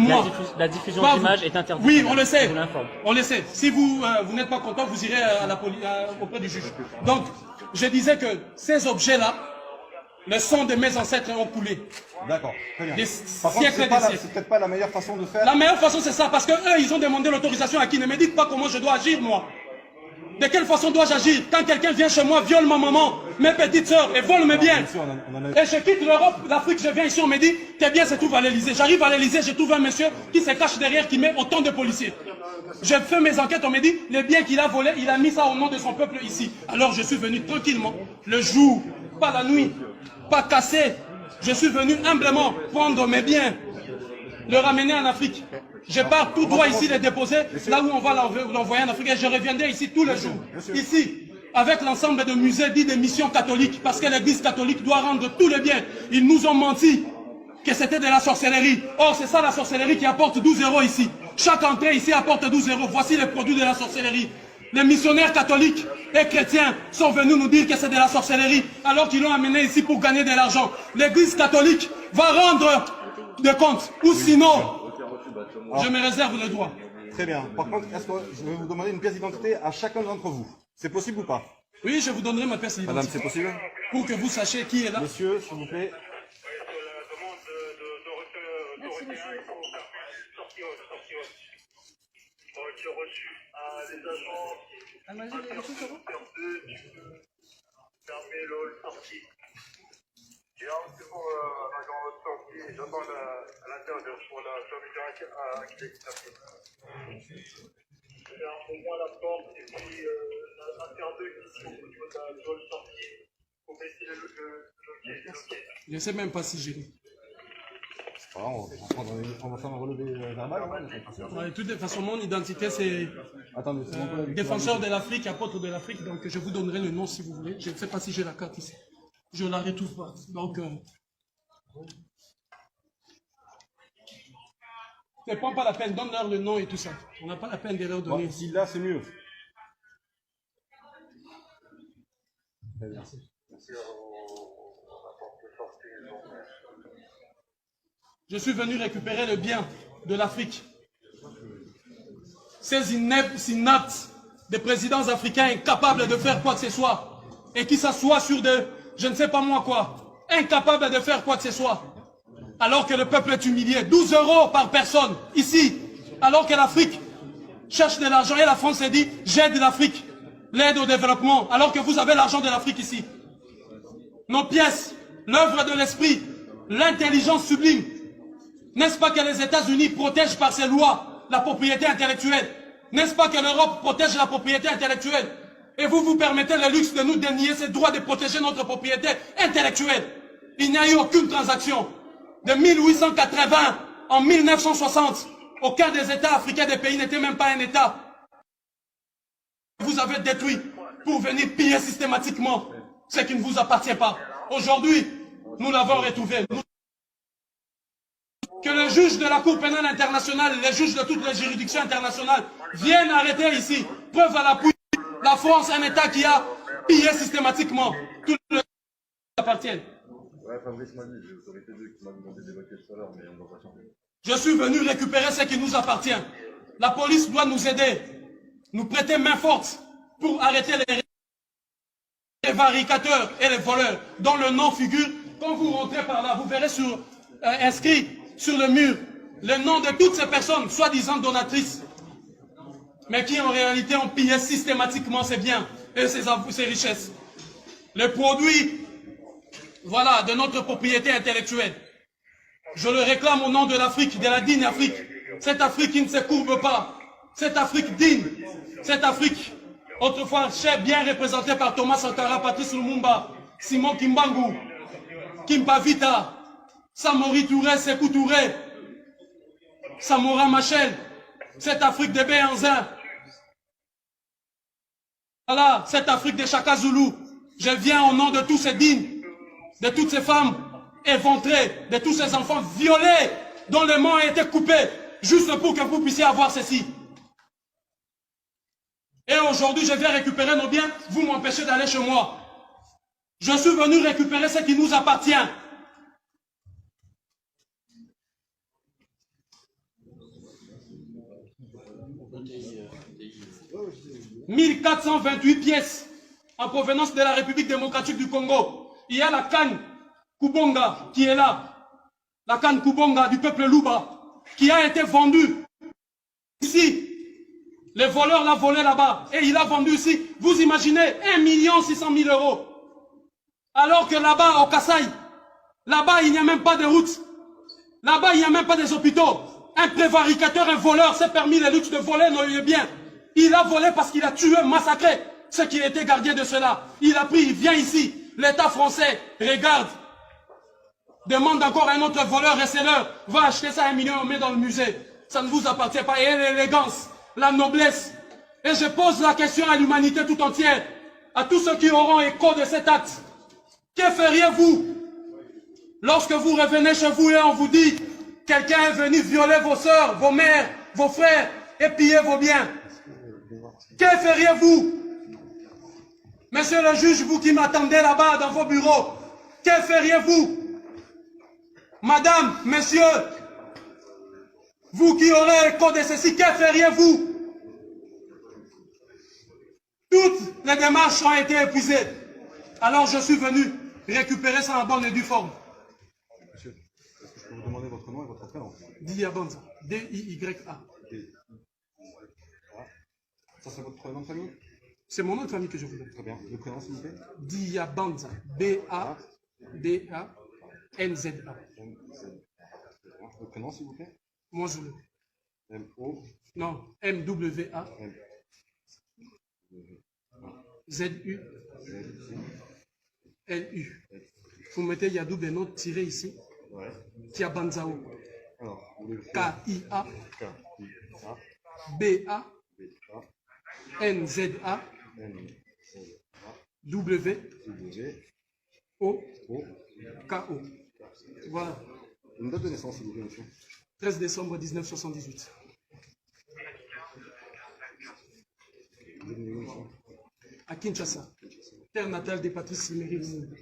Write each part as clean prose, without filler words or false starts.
moi. La diffusion d'images est interdite. Oui, on le sait. Je vous l'informe. On le sait. Si vous n'êtes pas content, vous irez à auprès du juge. Donc, je disais que ces objets-là, le sang de mes ancêtres ont coulé. D'accord, très bien. Des Par contre, siècles c'est peut-être pas la meilleure façon de faire. La meilleure façon, c'est ça, parce que eux, ils ont demandé l'autorisation à qui? Ne me dites pas comment je dois agir, moi. De quelle façon dois-je agir quand quelqu'un vient chez moi, viole ma maman, mes petites sœurs et vole mes biens? Et je quitte l'Europe, l'Afrique, je viens ici, on me dit, tes biens se trouvent à l'Élysée. J'arrive à l'Élysée, je trouve un monsieur qui se cache derrière, qui met autant de policiers. Je fais mes enquêtes, on me dit, les biens qu'il a volés, il a mis ça au nom de son peuple ici. Alors je suis venu tranquillement, le jour, pas la nuit, pas cassé. Je suis venu humblement prendre mes biens, le ramener en Afrique. Je pars tout droit ici les déposer, là où on va l'envoyer en Afrique. Et je reviendrai ici tous les jours. Ici, avec l'ensemble de musées dits des missions catholiques, parce que l'église catholique doit rendre tous les biens. Ils nous ont menti que c'était de la sorcellerie. Or, c'est ça la sorcellerie qui apporte 12 € ici. Chaque entrée ici apporte 12 €. Voici les produits de la sorcellerie. Les missionnaires catholiques et chrétiens sont venus nous dire que c'est de la sorcellerie, alors qu'ils l'ont amené ici pour gagner de l'argent. L'église catholique va rendre des comptes, ou sinon, je me réserve le droit. Très bien. Par contre, est-ce que je vais vous demander une pièce d'identité à chacun d'entre vous? C'est possible ou pas? Oui, je vous donnerai ma pièce d'identité. Madame, c'est possible? Pour que vous sachiez qui est là. Monsieur, s'il vous plaît. C'est bon, agent sorti, j'attends à l'intérieur pour la fermeture activité. Pour moi la porte et puis l'intérieur ici au niveau de la zone sortie pour baisser le Je ne sais même pas si j'ai. On va faire un relevé verbal. De toute façon, mon identité, c'est défenseur de l'Afrique, apôtre de l'Afrique. Donc, je vous donnerai le nom si vous voulez. Je ne sais pas si j'ai la carte ici. Je ne la retrouve pas. Donc, ne prends pas la peine, donne-leur le nom et tout ça. On n'a pas la peine de leur donner. Si là, c'est mieux. Merci. Je suis venu récupérer le bien de l'Afrique. Ces inaptes des présidents africains incapables de faire quoi que ce soit et qui s'assoient sur de, je ne sais pas moi quoi, incapables de faire quoi que ce soit. Alors que le peuple est humilié. 12 € par personne, ici. Alors que l'Afrique cherche de l'argent et la France s'est dit, j'aide l'Afrique, l'aide au développement, alors que vous avez l'argent de l'Afrique ici. Nos pièces, l'œuvre de l'esprit, l'intelligence sublime. N'est-ce pas que les États-Unis protègent par ces lois la propriété intellectuelle? N'est-ce pas que l'Europe protège la propriété intellectuelle? Et vous vous permettez le luxe de nous dénier ce droit de protéger notre propriété intellectuelle. Il n'y a eu aucune transaction. De 1880 en 1960, aucun des États africains des pays n'était même pas un État. Vous avez détruit pour venir piller systématiquement ce qui ne vous appartient pas. Aujourd'hui, nous l'avons retrouvé. Que le juge de la Cour pénale internationale, les juges de toutes les juridictions internationales viennent arrêter ici. Preuve à l'appui, la France, un État qui a pillé systématiquement tout le qui appartiennent. Je suis venu récupérer ce qui nous appartient. La police doit nous aider, nous prêter main forte pour arrêter les prévaricateurs et les voleurs dont le nom figure. Quand vous rentrez par là, vous verrez inscrit sur le mur le nom de toutes ces personnes, soi-disant donatrices, mais qui en réalité ont pillé systématiquement ses biens et ses richesses. Les produits, voilà, de notre propriété intellectuelle. Je le réclame au nom de l'Afrique, de la digne Afrique. Cette Afrique qui ne se courbe pas. Cette Afrique digne. Cette Afrique, autrefois bien représentée par Thomas Sankara, Patrice Lumumba, Simon Kimbangu, Kimpa Vita, Samori Touré, Sékou Touré, Samora Machel, cette Afrique de Béhanzin. Voilà, cette Afrique de Chaka Zulu. Je viens au nom de tous ces dignes, de toutes ces femmes éventrées, de tous ces enfants violés, dont les mains ont été coupées, juste pour que vous puissiez avoir ceci. Et aujourd'hui, je viens récupérer nos biens, vous m'empêchez d'aller chez moi. Je suis venu récupérer ce qui nous appartient. 1428 pièces en provenance de la République démocratique du Congo. Il y a la canne Kubonga qui est là. La canne Kubonga du peuple Luba qui a été vendue ici. Le voleur l'a volé là-bas et il a vendu ici. Vous imaginez 1 600 000 euros. Alors que là-bas, au Kasaï, là-bas, il n'y a même pas de route. Là-bas, il n'y a même pas des hôpitaux. Un prévaricateur, un voleur s'est permis le luxe de voler nos biens. Il a volé parce qu'il a tué, massacré ceux qui étaient gardiens de cela. Il a pris, il vient ici. L'État français regarde. Demande encore un autre voleur receleur. Va acheter ça 1 million, on met dans le musée. Ça ne vous appartient pas. Et l'élégance, la noblesse. Et je pose la question à l'humanité tout entière. À tous ceux qui auront écho de cet acte. Que feriez-vous lorsque vous revenez chez vous et on vous dit quelqu'un est venu violer vos sœurs, vos mères, vos frères et piller vos biens? Que feriez-vous? Monsieur le juge, vous qui m'attendez là-bas dans vos bureaux, que feriez-vous? Madame, messieurs, vous qui aurez écho de ceci, que feriez-vous? Toutes les démarches ont été épuisées. Alors je suis venu récupérer ça en bonne et due forme. Monsieur, est-ce que je peux vous demander votre nom et votre prénom? Diabanza. D-I-Y-A. Ça, c'est votre nom de famille? C'est mon nom de famille que je vous donne. Très bien. Le prénom, s'il vous plaît? Diabanza. B-A-D-A-N-Z-A. Le prénom, s'il vous plaît? Moi, je le. M-O. Non, M-W-A. Z-U. L-U. Vous mettez, il y a double nom tiré ici. Ouais. Diabanzao. Alors, vous voulez le faire? K-I-A. K-I-A. B-A. B-A. N-Z-A. N-Z-A. W. W. O. O. K-O. Voilà. Une date de naissance, s'il vous plaît, monsieur. 13 décembre 1978. Vous êtes né où, monsieur? À Kinshasa. Terre natale des Patrice Emery Lumumba.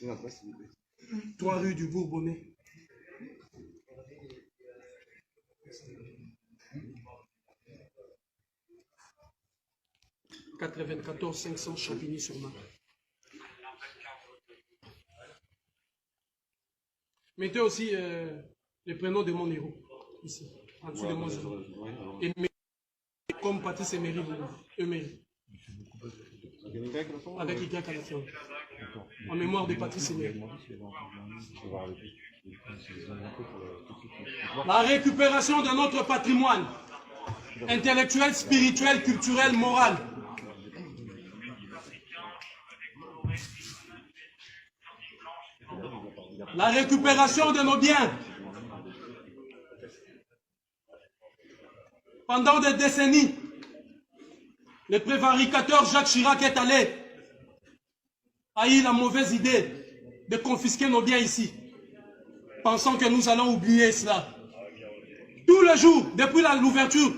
Une adresse, s'il vous plaît. 3 rue du Bourbonnais. « 94 500 Champigny-sur-Marne. » Mettez aussi le prénom de mon héros, ici, en dessous de mon héros. Comme Patrice Emery, Emery. Avec Y à la fin. En mémoire de Patrice Emery. La récupération de notre patrimoine intellectuel, spirituel, culturel, moral. La récupération de nos biens. Pendant des décennies, le prévaricateur Jacques Chirac est allé, a eu la mauvaise idée de confisquer nos biens ici, pensant que nous allons oublier cela. Tous les jours, depuis l'ouverture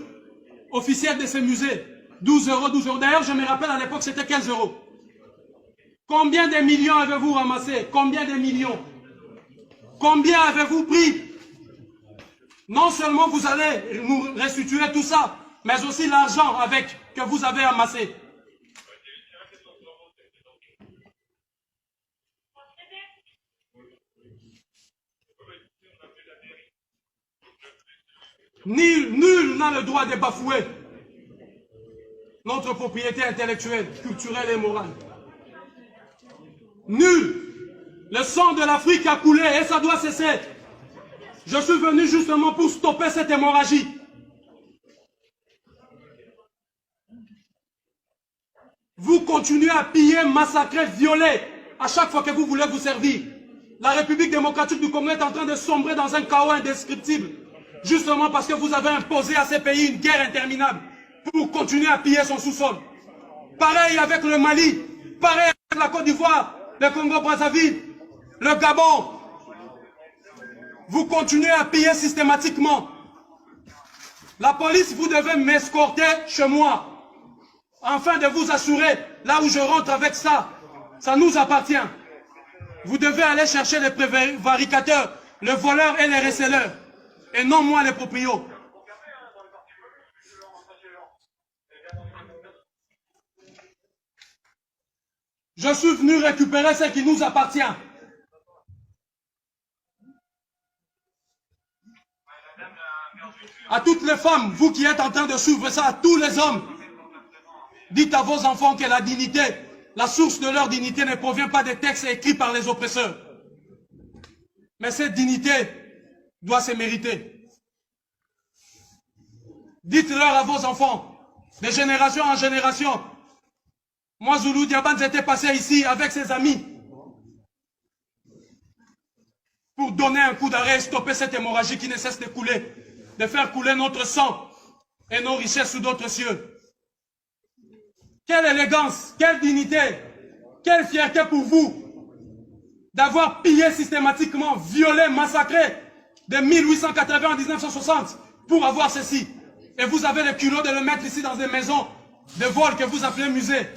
officielle de ce musée, 12 euros, 12 euros. D'ailleurs, je me rappelle à l'époque, c'était 15 euros. Combien de millions avez-vous ramassé? Combien de millions? Combien avez-vous pris? Non seulement vous allez nous restituer tout ça, mais aussi l'argent avec que vous avez amassé. Nul n'a le droit de bafouer notre propriété intellectuelle, culturelle et morale. Nul. Le sang de l'Afrique a coulé et ça doit cesser. Je suis venu justement pour stopper cette hémorragie. Vous continuez à piller, massacrer, violer à chaque fois que vous voulez vous servir. La République démocratique du Congo est en train de sombrer dans un chaos indescriptible. Justement parce que vous avez imposé à ces pays une guerre interminable pour continuer à piller son sous-sol. Pareil avec le Mali, pareil avec la Côte d'Ivoire, le Congo-Brazzaville, le Gabon. Vous continuez à piller systématiquement. La police, vous devez m'escorter chez moi, afin de vous assurer, là où je rentre avec ça, ça nous appartient. Vous devez aller chercher les prévaricateurs, le voleur et les receleurs, et non moi les proprios. Je suis venu récupérer ce qui nous appartient. À toutes les femmes, vous qui êtes en train de suivre ça, à tous les hommes, dites à vos enfants que la dignité, la source de leur dignité ne provient pas des textes écrits par les oppresseurs. Mais cette dignité doit se mériter. Dites-leur à vos enfants, de génération en génération. Moi, Zulu Diaban, j'étais passé ici avec ses amis pour donner un coup d'arrêt et stopper cette hémorragie qui ne cesse de couler, de faire couler notre sang et nos richesses sous d'autres cieux. Quelle élégance, quelle dignité, quelle fierté pour vous d'avoir pillé systématiquement, violé, massacré de 1880 à 1960 pour avoir ceci. Et vous avez le culot de le mettre ici dans des maisons de vol que vous appelez musée.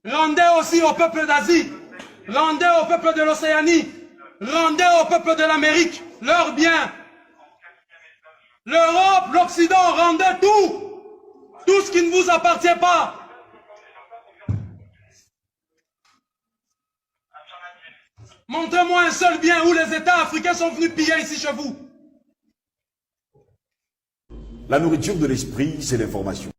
Rendez aussi au peuple d'Asie, rendez au peuple de l'Océanie, rendez au peuple de l'Amérique leurs biens. L'Europe, l'Occident, rendez tout, tout ce qui ne vous appartient pas. Montrez-moi un seul bien où les États africains sont venus piller ici chez vous. La nourriture de l'esprit, c'est l'information.